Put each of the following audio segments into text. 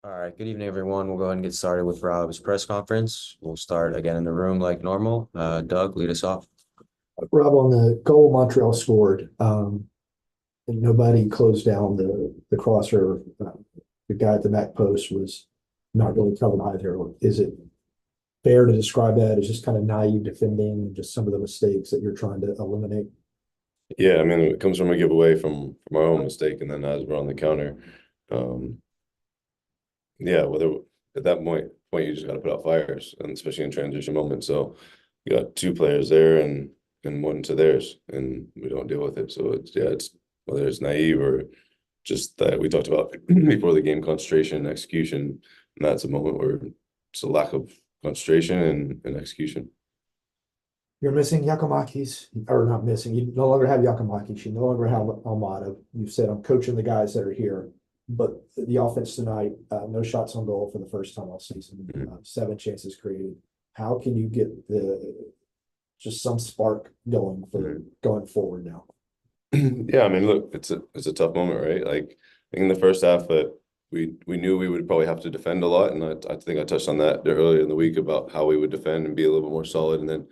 All right, good evening, everyone. We'll go ahead and get started with Rob's press conference. We'll start again in the room like normal. Doug, lead us off. Rob, on the goal Montreal scored, and nobody closed down the crosser. The guy at the back post was not really coming either. Is it fair to describe that as just kind of naive defending, just some of the mistakes that you're trying to eliminate? Yeah, I mean, it comes from a giveaway from our own mistake, and then as we're on the counter, um, yeah, whether at that point you just got to put out fires, and especially in transition moments. So you got two players there and one to theirs, and we don't deal with it. So it's whether it's naive or just that we talked about before the game, concentration and execution, and that's a moment where it's a lack of concentration and execution. You're missing Yakimakis, or not missing. You no longer have Yakimakis. You no longer have Almada. You've said, I'm coaching the guys that are here. But the offense tonight, no shots on goal for the first time all season, Mhm. 7 chances created. How can you get just some spark going for going forward now? Yeah, I mean, look, it's a tough moment, right? Like I think in the first half that we knew we would probably have to defend a lot, and I think I touched on that earlier in the week about how we would defend and be a little bit more solid. And then,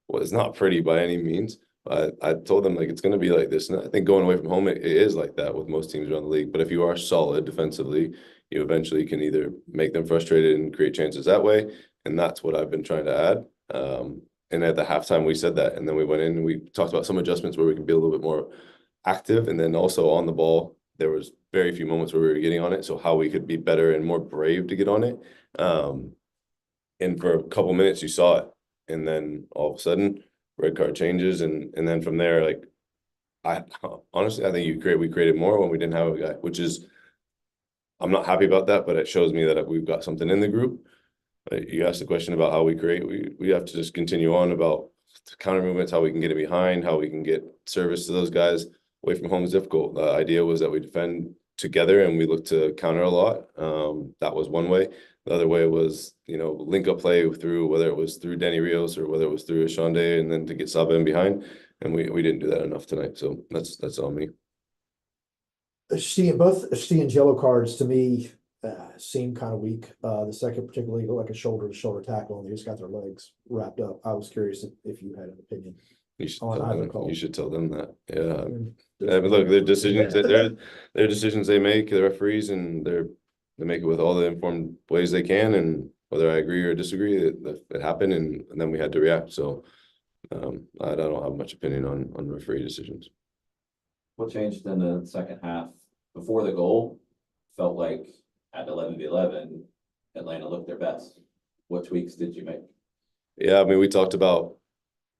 well, it's not pretty by any means. I told them like it's going to be like this, and I think going away from home it is like that with most teams around the league. But if you are solid defensively, you eventually can either make them frustrated and create chances that way, and that's what I've been trying to add. And at the halftime, we said that, and then we went in and we talked about some adjustments where we can be a little bit more active, and then also on the ball there was very few moments where we were getting on it, so how we could be better and more brave to get on it. And for a couple minutes you saw it, and then all of a sudden red card changes, and then from there, like, I honestly I think we created more when we didn't have a guy, which is I'm not happy about that, but it shows me that we've got something in the group. You asked the question about how we create. We have to just continue on about counter movements, how we can get it behind, how we can get service to those guys. Away from home is difficult. The idea was that we defend together and we look to counter a lot. That was one way. The other way was, link up play through, whether it was through Danny Rios or whether it was through Ashande, and then to get Saba in behind. And we didn't do that enough tonight. So that's on me. Seeing yellow cards to me seemed kind of weak. The second particularly looked like a shoulder to shoulder tackle, and they just got their legs wrapped up. I was curious if you had an opinion You should on tell either them. You call. should tell them that. Yeah. Mm. Yeah, but look, their decisions they make, the referees, and they make it with all the informed ways they can. And whether I agree or disagree, it happened, and then we had to react. So I don't have much opinion on referee decisions. What changed in the second half? Before the goal, felt like at 11-11, Atlanta looked their best. What tweaks did you make? Yeah, I mean, we talked about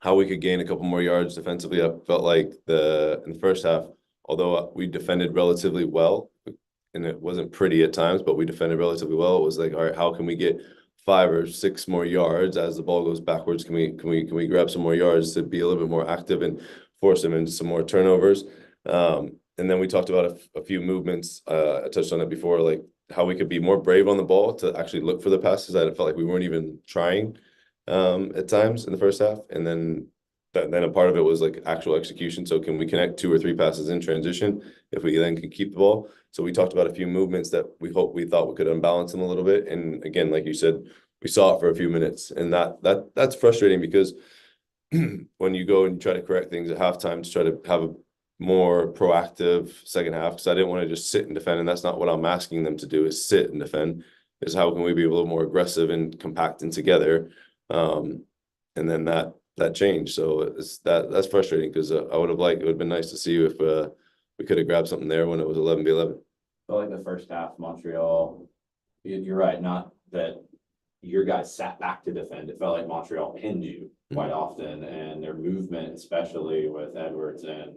how we could gain a couple more yards defensively. I felt like in the first half, although we defended relatively well, and it wasn't pretty at times, but we defended relatively well. It was like, all right, how can we get 5 or 6 more yards as the ball goes backwards? Can we grab some more yards to be a little bit more active and force them into some more turnovers? And then we talked about a few movements. I touched on it before, like how we could be more brave on the ball to actually look for the passes. I felt like we weren't even trying at times in the first half, and then a part of it was like actual execution. So can we connect 2 or 3 passes in transition if we then can keep the ball? So we talked about a few movements that we thought we could unbalance them a little bit. And again, like you said, we saw it for a few minutes, and that's frustrating because when you go and you try to correct things at halftime to try to have a more proactive second half, because I didn't want to just sit and defend, and that's not what I'm asking them to do, is sit and defend. Is how can we be a little more aggressive and compact and together? And then that changed. So that's frustrating because I would have liked, it would have been nice to see you if we could have grabbed something there when it was 11-11. Felt like the first half, Montreal, you're right, not that your guys sat back to defend. It felt like Montreal pinned you quite often, and their movement, especially with Edwards and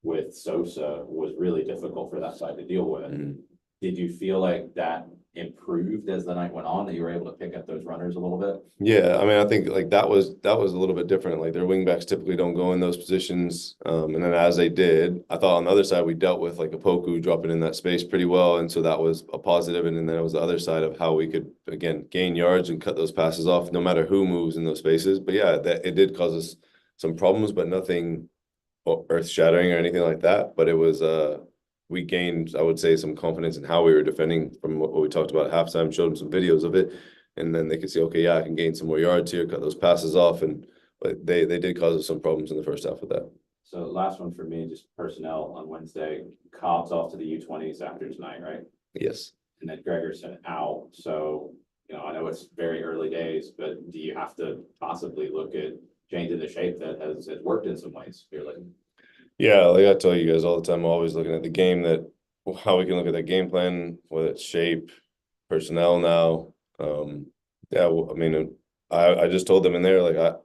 with Sosa, was really difficult for that side to deal with. Did you feel like that improved as the night went on, that you were able to pick up those runners a little bit? Yeah, I mean, I think like that was a little bit different. Like their wingbacks typically don't go in those positions, and then as they did, I thought on the other side we dealt with like a Poku dropping in that space pretty well, and so that was a positive. And then it was the other side of how we could again gain yards and cut those passes off, no matter who moves in those spaces. But yeah, that it did cause us some problems, but nothing earth shattering or anything like that. But it was we gained, I would say, some confidence in how we were defending from what we talked about at halftime, showed them some videos of it. And then they could see, okay, yeah, I can gain some more yards here, cut those passes off. But they did cause us some problems in the first half with that. So last one for me, just personnel on Wednesday, Cobb's off to the U20s after tonight, right? Yes. And then Gregerson out, so, you know, I know it's very early days, but do you have to possibly look at changing the shape that has worked in some ways? You're like, Yeah, like I tell you guys all the time, I'm always looking at the game how we can look at that game plan, whether it's shape, personnel now. Yeah, well, I mean, I just told them in there, like,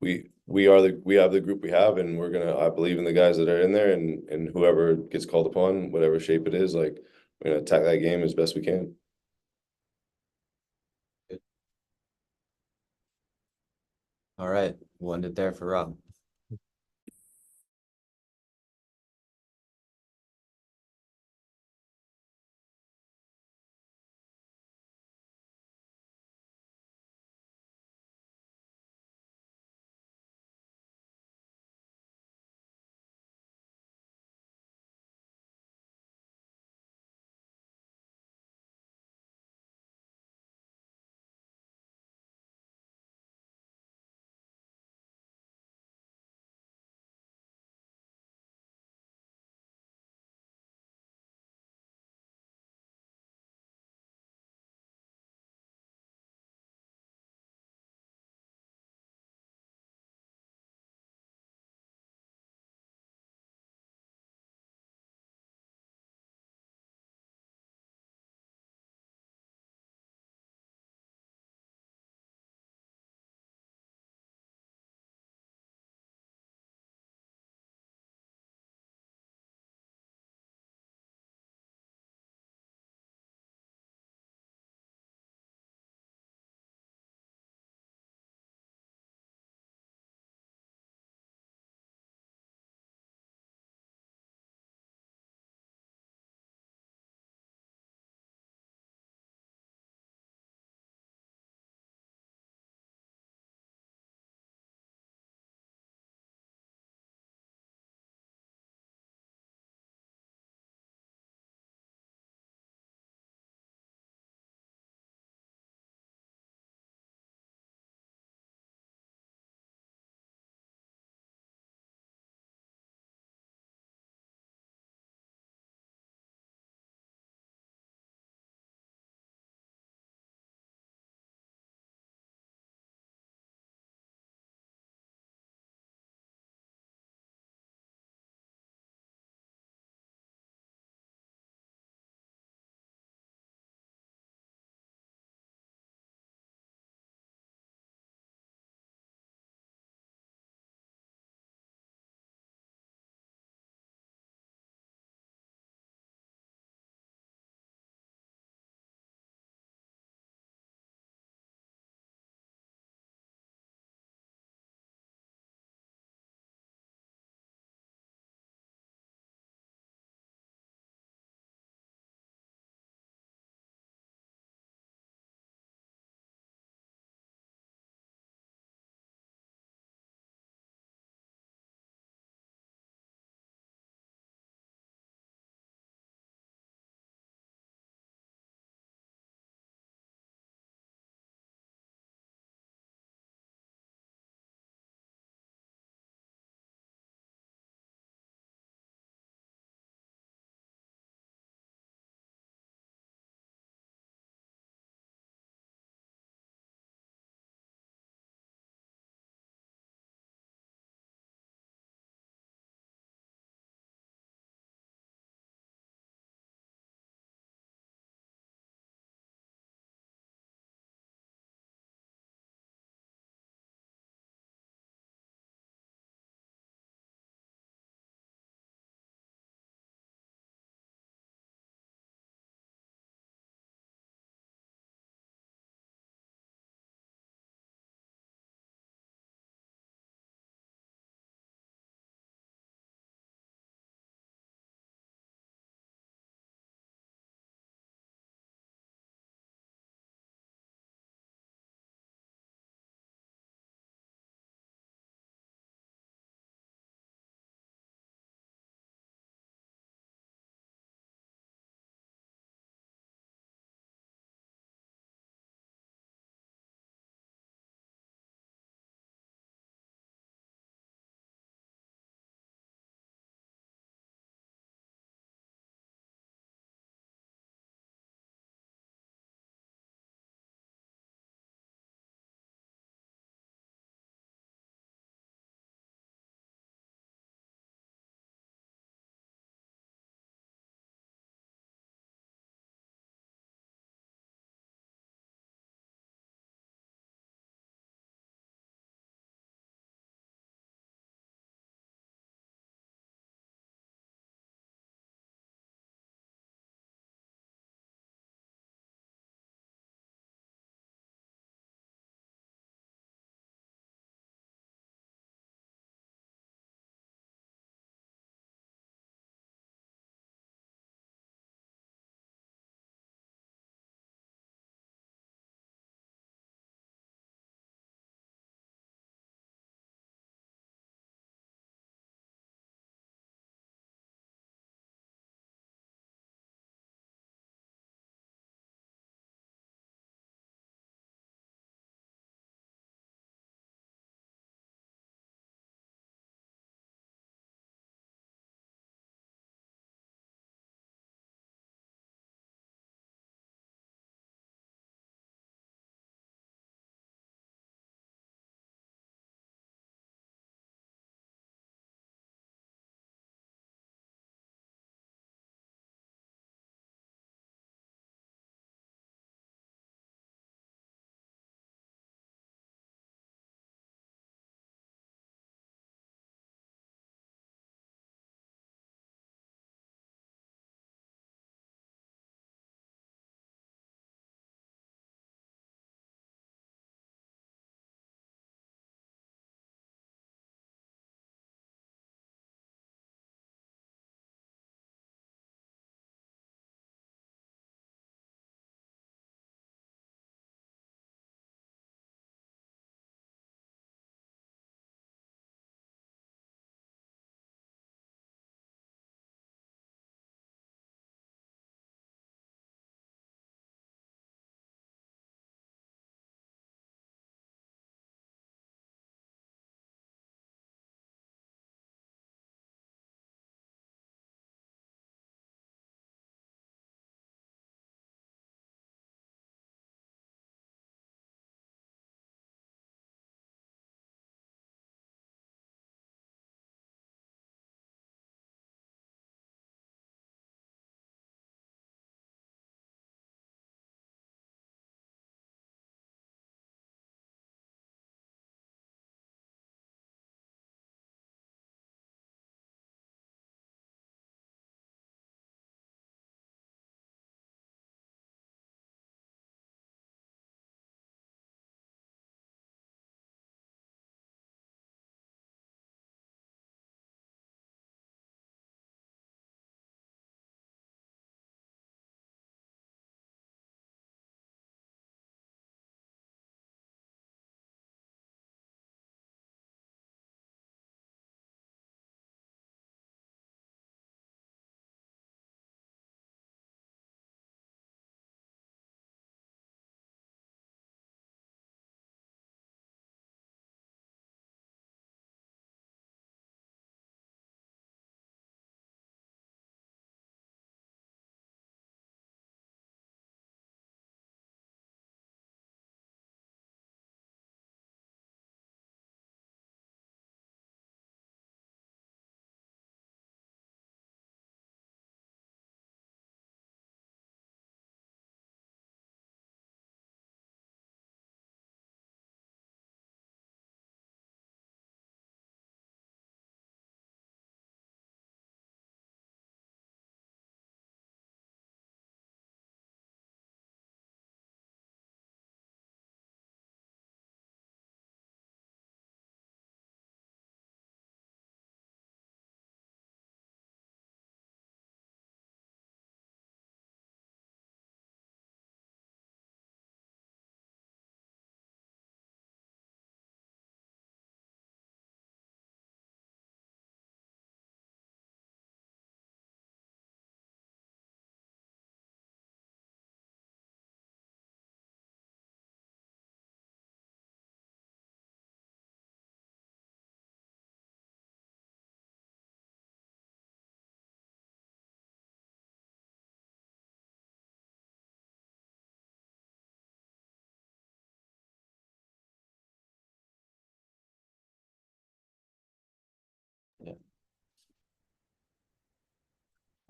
we have the group we have, and I believe in the guys that are in there, and whoever gets called upon, whatever shape it is, like, we're gonna attack that game as best we can. All right, we'll end it there for Rob.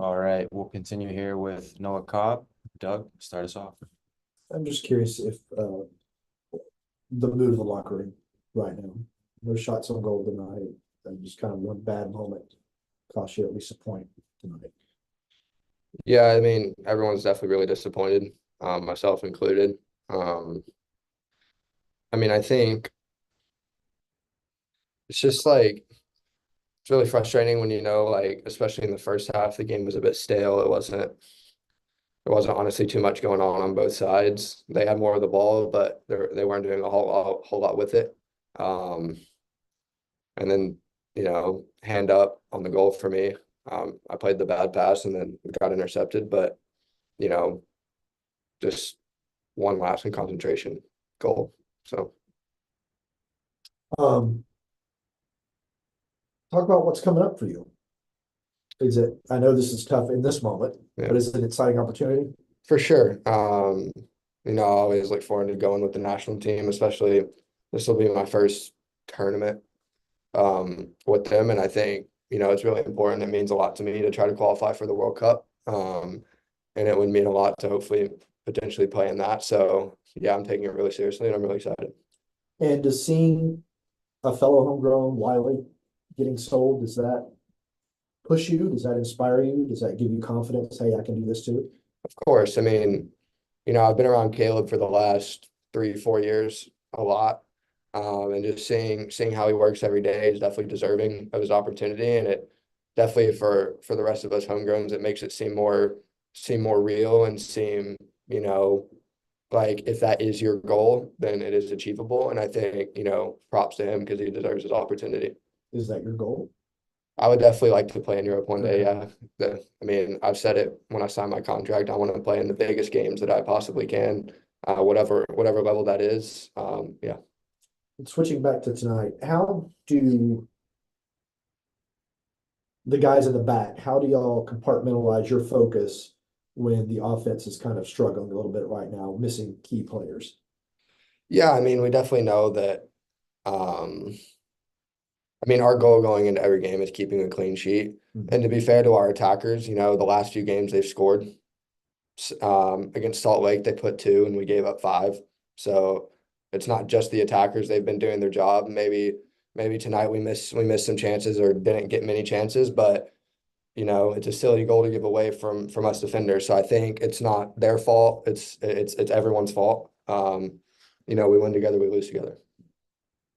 All right, we'll continue here with Noah Cobb. Doug, start us off. I'm just curious if the mood of the locker room right now. No shots on goal tonight, and just kind of one bad moment cost you at least a point tonight. Yeah, I mean, everyone's definitely really disappointed, myself included. Um, I mean, I think it's just like it's really frustrating when like, especially in the first half, the game was a bit stale. There wasn't honestly too much going on both sides. They had more of the ball, but they weren't doing a whole lot with it. Um, and then, hand up on the goal for me. I played the bad pass and then got intercepted, but you know, just one last in concentration goal. So Um, talk about what's coming up for you. Is it, I know this is tough in this moment, yeah, but is it an exciting opportunity? for sure. I always look forward to going with the national team, especially this will be my first tournament with them. And I think, it's really important. It means a lot to me to try to qualify for the World Cup. And it would mean a lot to hopefully potentially play in that. So yeah, I'm taking it really seriously and I'm really excited. And does seeing a fellow homegrown Wiley getting sold, does that push you? Does that inspire you? Does that give you confidence? Hey, I can do this too. Of course, I mean, I've been around Caleb for the last 3, 4 years a lot. And just seeing how he works every day is definitely deserving of his opportunity. And it definitely for the rest of us homegrowns, it makes it seem more real and seem, like if that is your goal, then it is achievable. And I think, props to him because he deserves his opportunity. Is that your goal? I would definitely like to play in Europe one day. Okay. Yeah. I mean, I've said it when I signed my contract. I want to play in the biggest games that I possibly can, whatever level that is. Yeah. Switching back to tonight, how do the guys in the back, how do y'all compartmentalize your focus when the offense is kind of struggling a little bit right now, missing key players? Yeah. I mean, we definitely know that. Um, I mean, our goal going into every game is keeping a clean sheet. Mhm. And to be fair to our attackers, the last few games they've scored. Against Salt Lake, they put 2 and we gave up 5. So it's not just the attackers. They've been doing their job. Maybe tonight we missed some chances or didn't get many chances, but it's a silly goal to give away from us defenders. So I think it's not their fault. It's everyone's fault. We win together, we lose together.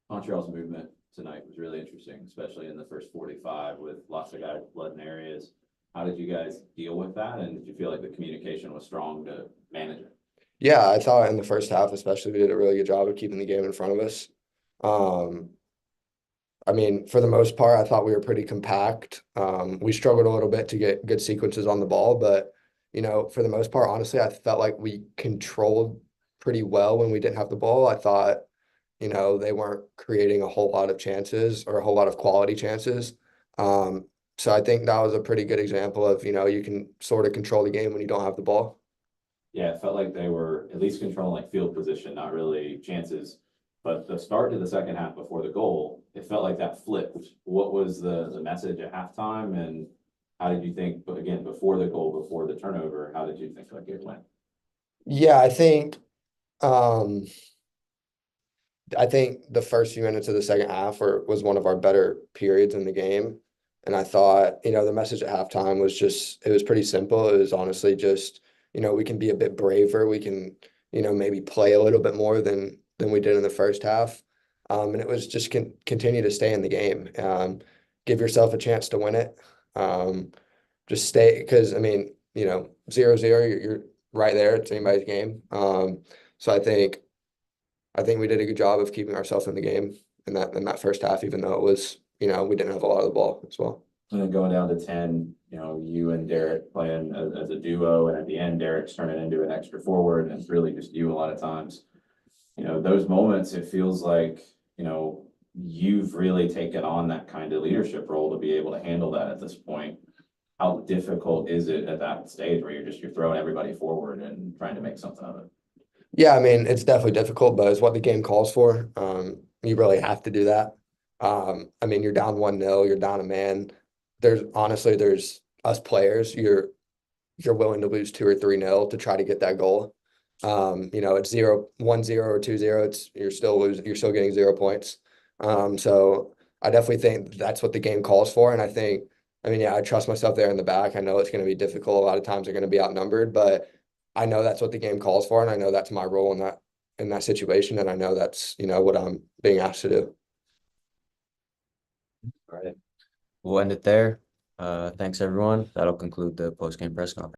Montreal's movement tonight was really interesting, especially in the first 45 with lots of guys flooding areas. How did you guys deal with that? And did you feel like the communication was strong to manage it? Yeah, I thought in the first half, especially, we did a really good job of keeping the game in front of us. Um, I mean, for the most part, I thought we were pretty compact. We struggled a little bit to get good sequences on the ball, but for the most part, honestly, I felt like we controlled pretty well when we didn't have the ball. I thought, they weren't creating a whole lot of chances or a whole lot of quality chances. So I think that was a pretty good example of, you can sort of control the game when you don't have the ball. Yeah, it felt like they were at least controlling like field position, not really chances. But the start to the second half before the goal, it felt like that flipped. What was the message at halftime, and how did you think? But again, before the goal, before the turnover, how did you think like it went? Yeah, um, I think the first few minutes of the second half was one of our better periods in the game. And I thought, the message at halftime was it was pretty simple. It was honestly just, we can be a bit braver. We can, maybe play a little bit more than we did in the first half. And it was just continue to stay in the game. Give yourself a chance to win it. Just stay, because I mean, 0-0, you're right there. It's anybody's game. So I think we did a good job of keeping ourselves in the game in that first half, even though it was, we didn't have a lot of the ball as well. And then going down to 10, you and Derek playing as a duo, and at the end, Derek's turning into an extra forward, and it's really just you a lot of times. Those moments, it feels like, you've really taken on that kind of leadership role to be able to handle that at this point. How difficult is it at that stage where you're throwing everybody forward and trying to make something of it? Yeah, I mean, it's definitely difficult, but it's what the game calls for. You really have to do that. I mean, you're down 1-0, you're down a man. There's us players, you're willing to lose 2 or 3-0 to try to get that goal. It's 1-0 or 2-0, you're still getting 0 points. So I definitely think that's what the game calls for. And I trust myself there in the back. I know it's going to be difficult. A lot of times they're going to be outnumbered, but I know that's what the game calls for. And I know that's my role in that situation. And I know that's, what I'm being asked to do. All right. We'll end it there. Thanks, everyone. That'll conclude the post-game press conference.